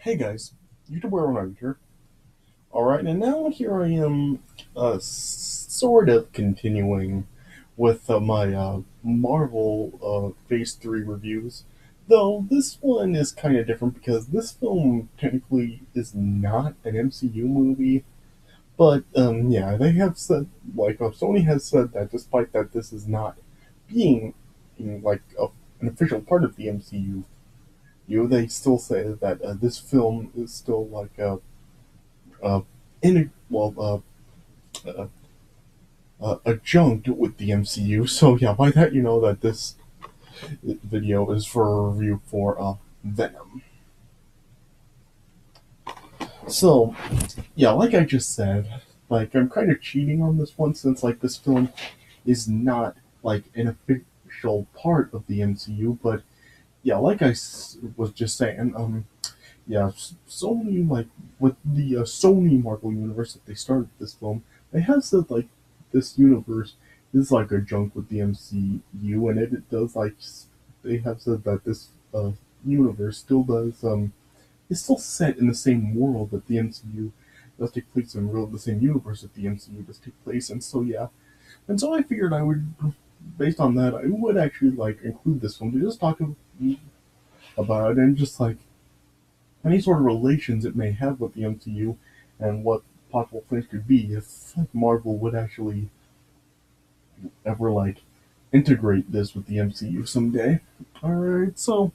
Hey guys, YouTuber Ronald here. Alright, and now here I am, sort of continuing with my Marvel Phase 3 reviews. Though this one is kind of different because this film technically is not an MCU movie, but yeah, they have said, Sony has said that despite that this is not being like an official part of the MCU, they still say that this film is still like uh, in uh, adjunct with the MCU. So yeah, by that you know that this video is for a review for Venom. So yeah, like I just said, like I'm kind of cheating on this one since like this film is not like an official part of the MCU, but yeah, like was just saying, yeah, Sony like with the Sony Marvel universe that they started this film, they have said like this universe is like a junk with the MCU, and it does like they have said that this universe still does it's still set in the same world that the MCU does take place in, real the same universe that the MCU does take place in. So yeah, and so I figured I would, based on that, I would actually like include this film to just talk about it and just like any sort of relations it may have with the MCU and what possible things could be if like Marvel would actually ever like integrate this with the MCU someday. Alright, so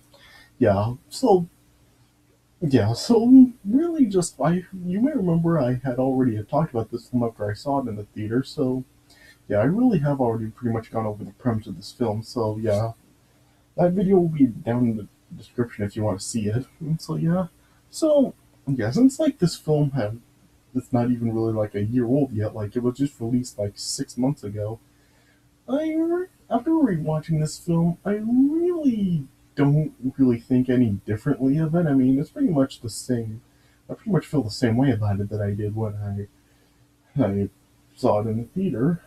really just I you may remember I had already talked about this film after I saw it in the theater, so yeah, I really have already pretty much gone over the premise of this film, so yeah, that video will be down in the description if you want to see it. And so yeah. So yeah, since like this film had it's not even really like a year old yet, like it was just released like 6 months ago. After rewatching this film, I really don't really think any differently of it. I mean, it's pretty much the same. I pretty much feel the same way about it that I did when I saw it in the theater.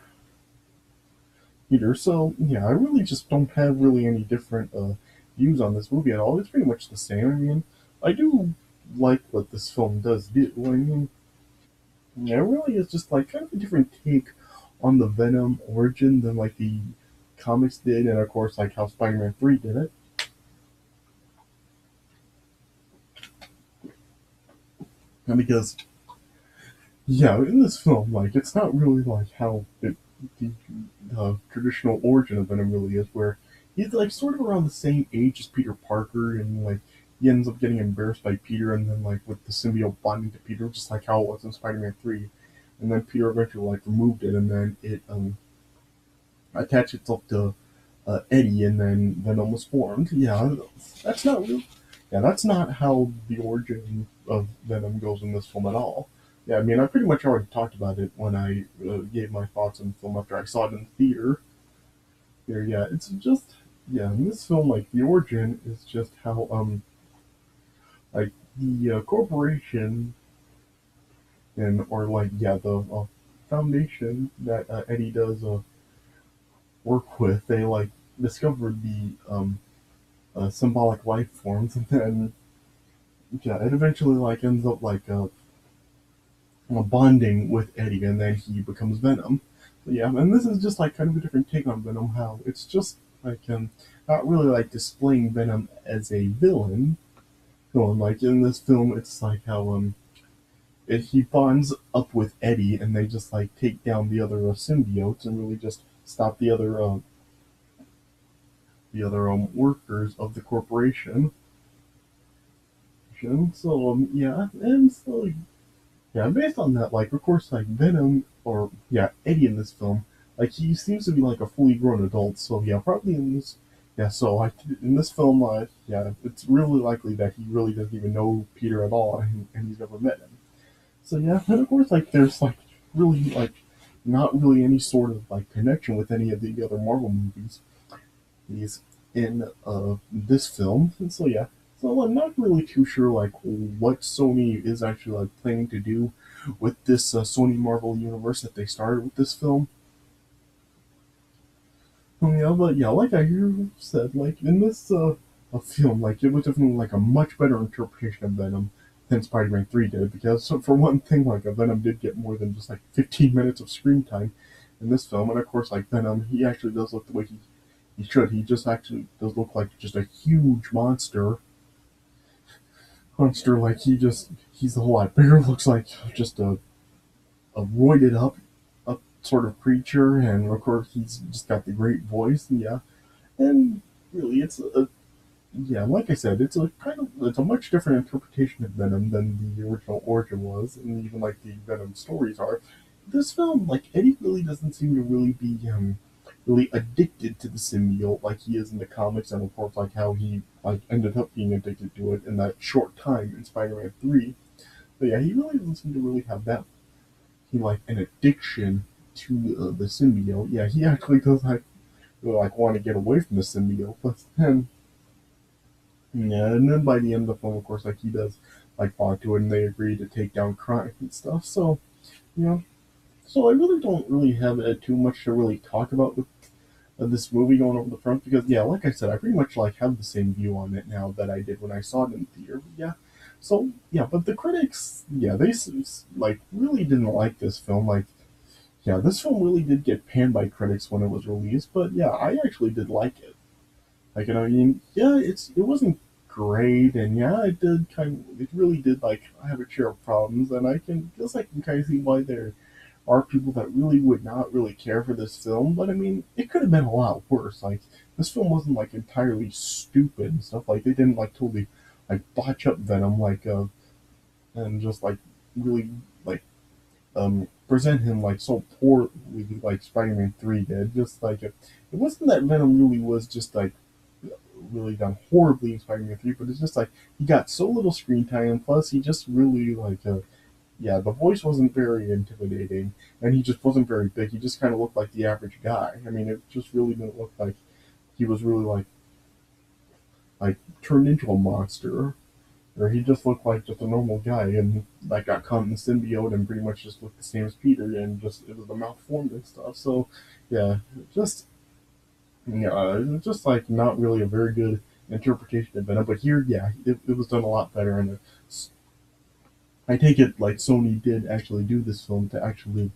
So yeah, I really just don't have really any different views on this movie at all. It's pretty much the same. I mean, I do like what this film does do. I mean, yeah, it really is just like kind of a different take on the Venom origin than like the comics did, and of course like how Spider-Man 3 did it. And because yeah, in this film, like it's not really like how the traditional origin of Venom really is, where he's like sort of around the same age as Peter Parker, and like he ends up getting embarrassed by Peter, and then like with the symbiote bonding to Peter, just like how it was in Spider-Man 3, and then Peter eventually like removed it, and then it attached itself to Eddie, and then Venom was formed. Yeah, that's not real. Yeah, that's not how the origin of Venom goes in this film at all. Yeah, I mean, I pretty much already talked about it when I gave my thoughts on the film after I saw it in the theater. Here, yeah, it's just yeah, in this film, like the origin is just how like the corporation and or like yeah the foundation that Eddie does work with, they like discovered the symbolic life forms, and then yeah, it eventually like ends up like bonding with Eddie, and then he becomes Venom. So, yeah, and this is just like kind of a different take on Venom. How it's just like not really like displaying Venom as a villain. Like in this film, it's like how he bonds up with Eddie, and they just like take down the other symbiotes and really just stop the other workers of the corporation. So yeah, and so yeah, based on that, like of course, like Venom or yeah, Eddie in this film, like he seems to be like a fully grown adult. So yeah, probably in this, yeah. So like in this film, yeah, it's really likely that he really doesn't even know Peter at all, and he's never met him. So yeah, and of course, like there's like really like not really any sort of like connection with any of the other Marvel movies. He's in this film, and so yeah. So I'm not really too sure like what Sony is actually like planning to do with this Sony Marvel universe that they started with this film. Yeah, but yeah, like I said, like in this film, like it was definitely like a much better interpretation of Venom than Spider-Man 3 did, because so for one thing, like a Venom did get more than just like 15 minutes of screen time in this film, and of course, like Venom, he actually does look the way he should. He just actually does look like just a huge monster. Like he's a whole lot bigger. Looks like just a roided up sort of creature, and of course he's just got the great voice. Yeah, and really, it's a yeah, like I said, it's a much different interpretation of Venom than the original origin was, and even like the Venom stories are. This film, like Eddie, really doesn't seem to really be really addicted to the symbiote like he is in the comics, and of course like how he like ended up being addicted to it in that short time in Spider-Man 3. But yeah, he really doesn't seem to really have that he like an addiction to the symbiote. Yeah, he actually does like really like want to get away from the symbiote, but then yeah, and then by the end of the film, of course, like he does like bond to it, and they agree to take down crime and stuff. So you know, so I really don't really have too much to really talk about with this movie going over the front because yeah, like I said, I pretty much like have the same view on it now that I did when I saw it in the theater. But yeah, so yeah, but the critics, yeah, like really didn't like this film. Like yeah, this film really did get panned by critics when it was released, but yeah, I actually did like it. Like, I mean, yeah, it wasn't great, and yeah, it really did like have a share of problems, and I can kind of see why there are people that really would not really care for this film. But I mean, it could have been a lot worse. Like, this film wasn't like entirely stupid and stuff. Like, they didn't like totally like botch up Venom, and just like really like present him like so poorly like Spider-Man 3 did. Just like it wasn't that Venom really was just like really done horribly in Spider-Man 3, but it's just like he got so little screen time, and plus he just really yeah, the voice wasn't very intimidating, and he just wasn't very big. He just kind of looked like the average guy. I mean, it just really didn't look like he was really like turned into a monster, or he just looked like just a normal guy, and like got caught in the symbiote and pretty much just looked the same as Peter, and just it was the malformed and stuff. So yeah, just yeah, just like not really a very good interpretation of Venom. But here, yeah, it was done a lot better, and I take it like Sony did actually do this film to actually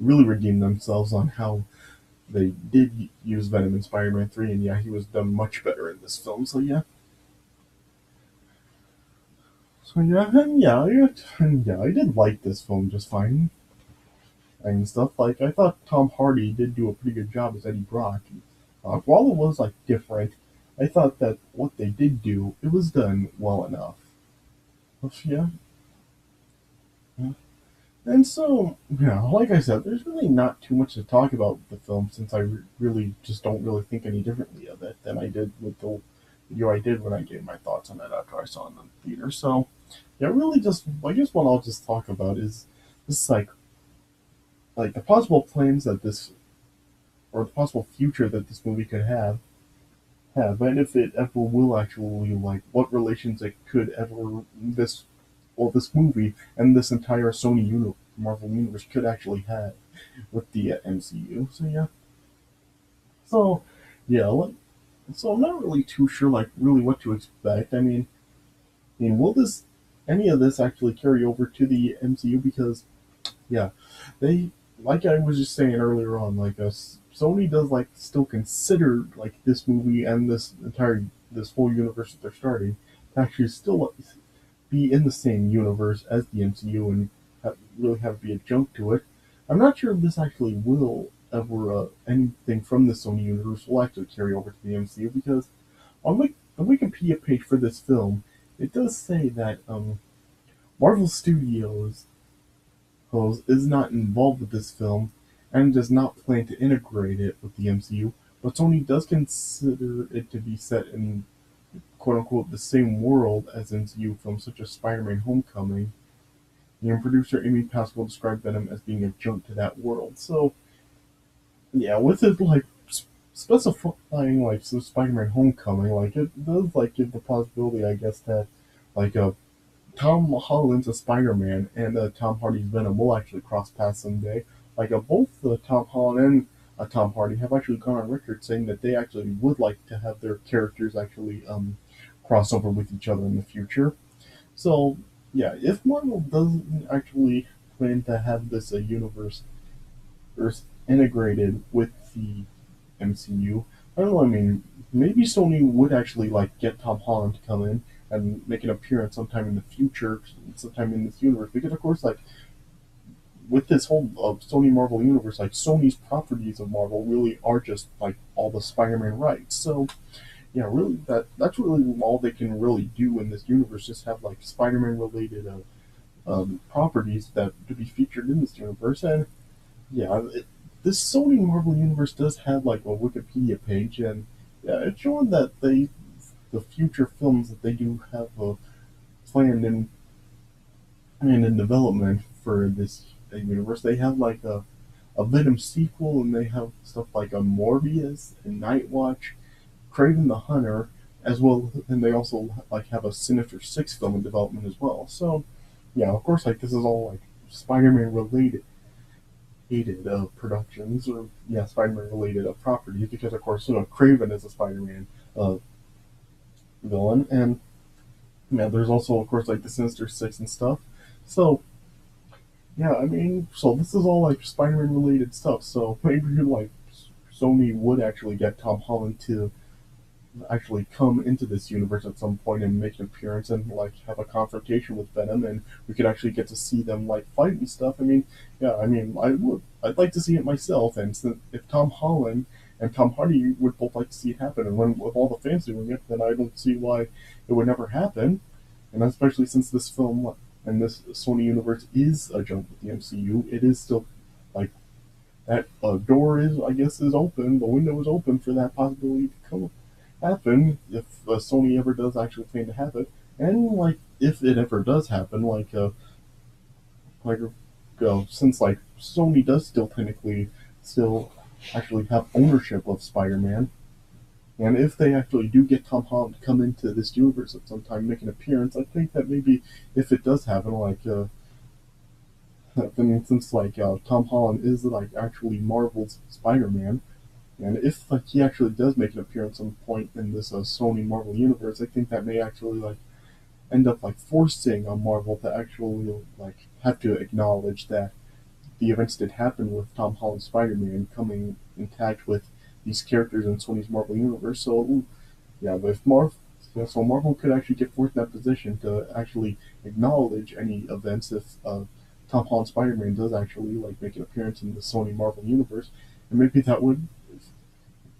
really redeem themselves on how they did use Venom in Spider-Man 3, and yeah, he was done much better in this film. So yeah, and yeah, I did like this film just fine and stuff. Like I thought Tom Hardy did do a pretty good job as Eddie Brock. While it was like different, I thought that what they did do, it was done well enough. Yeah. And so, yeah, like I said, there's really not too much to talk about with the film since really just don't really think any differently of it than I did with the video I did when I gave my thoughts on it after I saw it in the theater. So, yeah, really just, I guess what I'll just talk about is this like the possible plans that this, or the possible future that this movie could have, and if it ever will actually, like, what relations it could ever, this movie and this entire Marvel universe could actually have with the MCU. So yeah, so yeah, so I'm not really too sure like really what to expect. I mean, will this any of this actually carry over to the MCU? Because yeah, they like I was just saying earlier on, like Sony does like still consider like this movie and this whole universe that they're starting to actually still be in the same universe as the MCU and really have it be adjunct to it. I'm not sure if this actually will ever anything from the Sony universe will actually carry over to the MCU because on the Wikipedia page for this film, it does say that Marvel Studios is not involved with this film and does not plan to integrate it with the MCU, but Sony does consider it to be set in quote unquote the same world as MCU films such as Spider-Man Homecoming. And producer Amy Pascal described Venom as being adjunct to that world. So yeah, with it like specifying like some Spider-Man Homecoming, like it does like give the possibility, I guess, that like Tom Holland's a Spider-Man and Tom Hardy's Venom will actually cross paths someday. Like both Tom Holland and Tom Hardy have actually gone on record saying that they actually would like to have their characters actually cross over with each other in the future. So yeah, if Marvel doesn't actually plan to have this universe or integrated with the MCU, I don't know. I mean, maybe Sony would actually like get Tom Holland to come in and make an appearance sometime in the future, sometime in this universe. Because of course, like with this whole Sony Marvel universe, like Sony's properties of Marvel really are just like all the Spider-Man rights. So yeah, really that's really all they can really do in this universe. Just have like Spider-Man related properties that to be featured in this universe. And yeah, this Sony Marvel universe does have like a Wikipedia page, and yeah, it's showing that the future films that they do have planned and in development for this universe. They have like a Venom sequel, and they have stuff like a Morbius and Night Watch, Craven the Hunter, as well, and they also like have a Sinister Six film in development as well. So yeah, of course, like this is all like Spider-Man related hated productions or yeah Spider-Man related properties because of course Craven is a Spider-Man uh, villain, and yeah there's also of course like the Sinister Six and stuff. So yeah, I mean, so this is all like Spider-Man related stuff. So maybe like Sony would actually get Tom Holland to actually come into this universe at some point and make an appearance and like have a confrontation with Venom, and we could actually get to see them like fight and stuff. I mean, yeah, I mean, I'd like to see it myself, and since if Tom Holland and Tom Hardy would both like to see it happen, and when with all the fans doing it, then I don't see why it would never happen, and especially since this film and this Sony universe is a jump with the MCU, it is still like that door is I guess is open, the window is open for that possibility to come happen if Sony ever does actually plan to have it, and like if it ever does happen, like since like Sony does still technically still actually have ownership of Spider-Man, and if they actually do get Tom Holland to come into this universe at some time, make an appearance, I think that maybe if it does happen, then since Tom Holland is like actually Marvel's Spider-Man, and if like he actually does make an appearance at some point in this Sony Marvel universe, I think that may actually like end up like forcing Marvel to actually like have to acknowledge that the events did happen with Tom Holland's Spider-Man coming intact with these characters in Sony's Marvel universe. So yeah, but if Marvel, yeah, so Marvel could actually get forced in that position to actually acknowledge any events if Tom Holland's Spider-Man does actually like make an appearance in the Sony Marvel universe, and maybe that would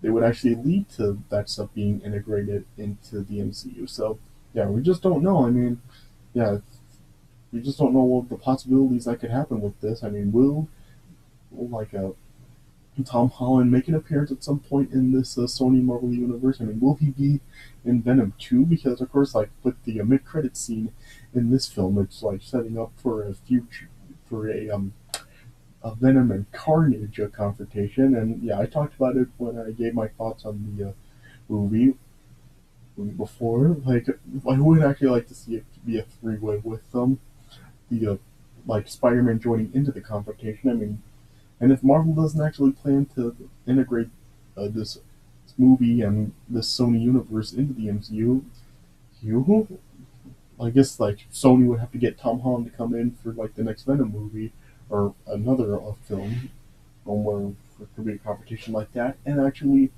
they would actually lead to that stuff being integrated into the MCU. So yeah, we just don't know. I mean, yeah, we just don't know what the possibilities that could happen with this. I mean, will like Tom Holland make an appearance at some point in this Sony Marvel universe? I mean, will he be in Venom 2? Because of course, like with the mid-credit scene in this film, it's like setting up for a future for a Venom and Carnage confrontation. And yeah, I talked about it when I gave my thoughts on the movie before. Like, I would actually like to see it be a three-way with the like Spider-Man joining into the confrontation. I mean, and if Marvel doesn't actually plan to integrate this movie and this Sony universe into the MCU, you, I guess like Sony would have to get Tom Holland to come in for like the next Venom movie or another film where there could be a competition like that, and actually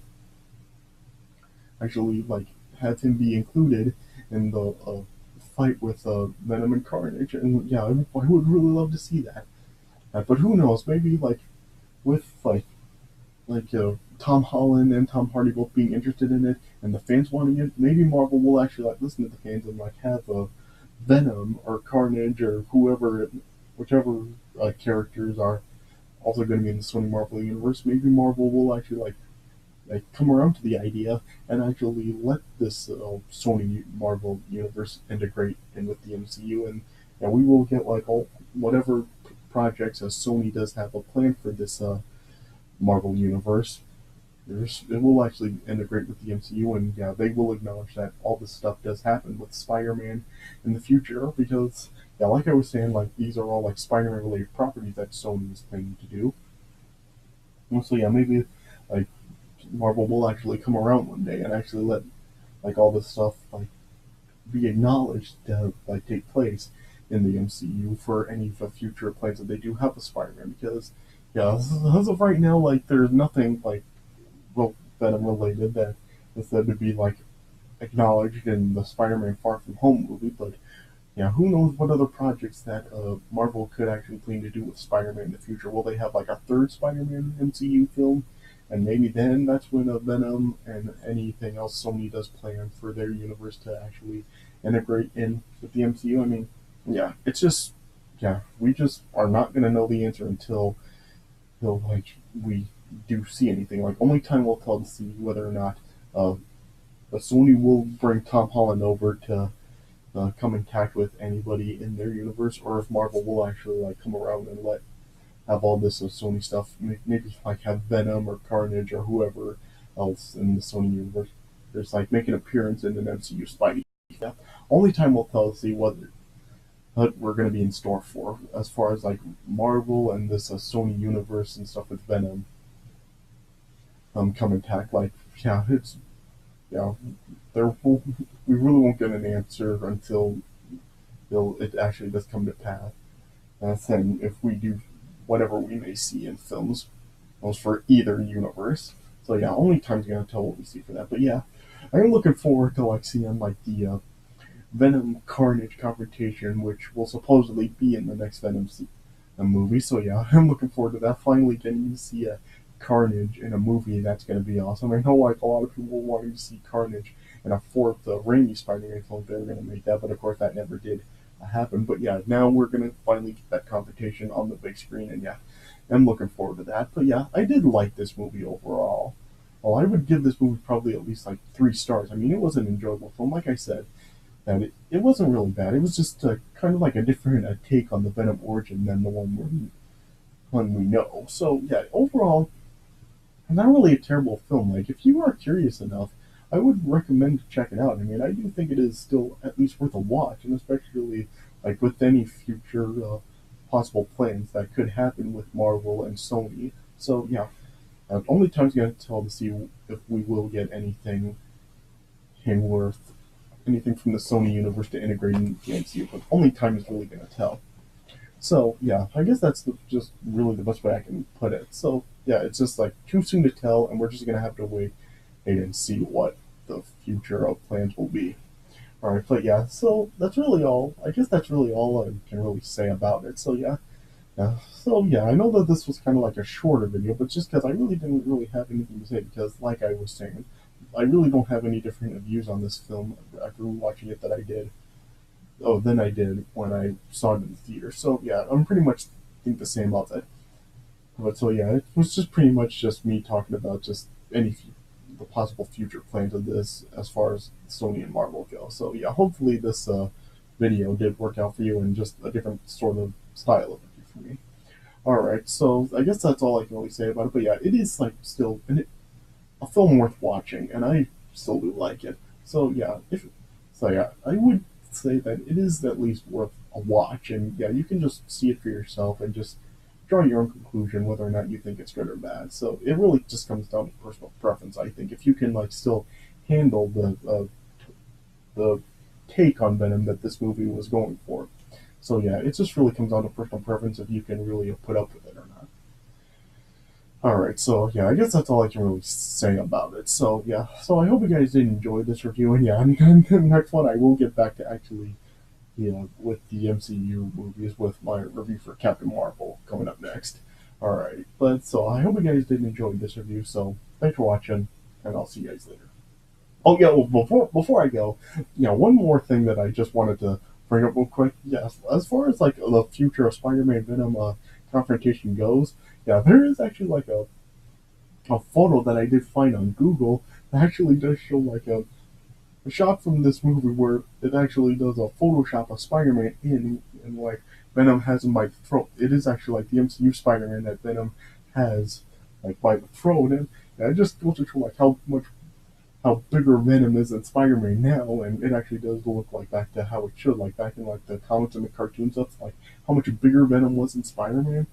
like have him be included in the fight with Venom and Carnage. And yeah, I would really love to see that. But who knows? Maybe like with Tom Holland and Tom Hardy both being interested in it, and the fans wanting it, maybe Marvel will actually like listen to the fans and like have a Venom or Carnage or whoever, whichever characters are also going to be in the Sony Marvel universe. Maybe Marvel will actually like come around to the idea and actually let this Sony Marvel universe integrate in with the MCU, and yeah, we will get like all whatever projects Sony does have a plan for this Marvel universe. It will actually integrate with the MCU, and yeah, they will acknowledge that all this stuff does happen with Spider-Man in the future because yeah, like I was saying, like these are all like Spider-Man related properties that Sony is planning to do. And so yeah, maybe like Marvel will actually come around one day and actually let like all this stuff like be acknowledged to like take place in the MCU for any of the future plans that they do have with Spider-Man. Because yeah, as of right now, like there's nothing like Venom related that is said to be like acknowledged in the Spider-Man Far From Home movie. But yeah, who knows what other projects that Marvel could actually plan to do with Spider-Man in the future? Will they have like a third Spider-Man MCU film? And maybe then that's when Venom and anything else Sony does plan for their universe to actually integrate in with the MCU. I mean, yeah, it's just, yeah, we just are not going to know the answer until like we do see anything. Like only time will tell to see whether or not uh, Sony will bring Tom Holland over to come in contact with anybody in their universe, or if Marvel will actually like come around and let have all this Sony stuff, maybe like have Venom or Carnage or whoever else in the Sony universe, just like make an appearance in an MCU Spidey. Yeah. Only time will tell to see what we're going to be in store for as far as like Marvel and this Sony universe and stuff with Venom come intact. Like yeah, it's yeah, there will, we really won't get an answer until it actually does come to pass. And if we do whatever we may see in films, was for either universe. So yeah, only time's gonna tell what we see for that. But yeah, I'm looking forward to like seeing like the Venom Carnage confrontation, which will supposedly be in the next movie. So yeah, I'm looking forward to that. Finally getting to see a Carnage in a movie. That's gonna be awesome. I know like a lot of people wanting to see Carnage in a fourth Raimi Spider-Man film. They were gonna make that, but of course that never did happen. But yeah, now we're gonna finally get that confrontation on the big screen, and yeah, I'm looking forward to that. But yeah, I did like this movie overall. Well, I would give this movie probably at least like 3 stars. I mean, it was an enjoyable film. Like I said, that it wasn't really bad. It was just kind of like a different take on the Venom origin than the one we know. So yeah, overall, not really a terrible film. Like if you are curious enough, I would recommend to check it out. I mean, I do think it is still at least worth a watch, and especially like with any future possible plans that could happen with Marvel and Sony. So yeah, only time's gonna tell to see if we will get worth anything from the Sony universe to integrate in the MCU. But only time is really gonna tell. So yeah, I guess that's just really the best way I can put it. So yeah, it's just like too soon to tell, and we're just gonna have to wait and see what the future of plans will be. All right, but yeah, so that's really all. I guess that's really all I can really say about it. So yeah, so yeah, I know that this was kind of like a shorter video, but just because I really didn't really have anything to say, because like I was saying, I really don't have any different views on this film after watching it that I did. Oh, than I did when I saw it in the theater. So yeah, I'm pretty much think the same about it. But so yeah, it was just pretty much just me talking about just the possible future plans of this as far as Sony and Marvel go. So yeah, hopefully this video did work out for you in just a different sort of style of review for me. All right, so I guess that's all I can really say about it. But yeah, it is like still a film worth watching, and I still do like it. So yeah, if so yeah, I would say that it is at least worth a watch, and yeah, you can just see it for yourself and just draw your own conclusion whether or not you think it's good or bad. So it really just comes down to personal preference. I think if you can like still handle the take on Venom that this movie was going for. So yeah, it just really comes down to personal preference if you can really put up with it or not. All right, so yeah, I guess that's all I can really say about it. So yeah, so I hope you guys did enjoy this review, and yeah, and the next one I will get back to actually, with the MCU movies with my review for Captain Marvel coming up next. All right, but so I hope you guys did enjoy this review. So thanks for watching, and I'll see you guys later. Oh yeah, well, before I go, one more thing that I just wanted to bring up real quick. Yes, as far as like the future of Spider-Man Venom confrontation goes, yeah, there is actually like a photo that I did find on Google that actually does show like a shot from this movie where it actually does a Photoshop of Spider-Man and like Venom has him by the throat. It is actually like the MCU Spider-Man that Venom has like by the throat, and it just goes to show like how bigger Venom is than Spider-Man now, and it actually does look like back to how it should, like back in like the comics and the cartoon stuff, like how much bigger Venom was than Spider-Man.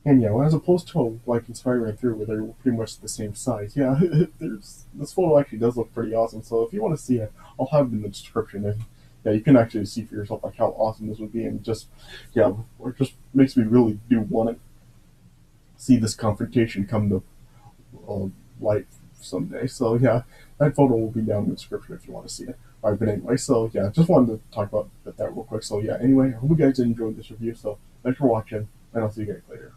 And yeah, well, as opposed to like in Spider-Man 3 where they're pretty much the same size, yeah, there's this photo actually does look pretty awesome. So if you want to see it, I'll have it in the description. And yeah, you can actually see for yourself like how awesome this would be, and just yeah, it just makes me really do want to see this confrontation come to uh, light someday. So yeah, that photo will be down in the description if you want to see it. All right, but anyway, so yeah, just wanted to talk about that real quick. So yeah, anyway, I hope you guys enjoyed this review. So thanks for watching, and I'll see you guys later.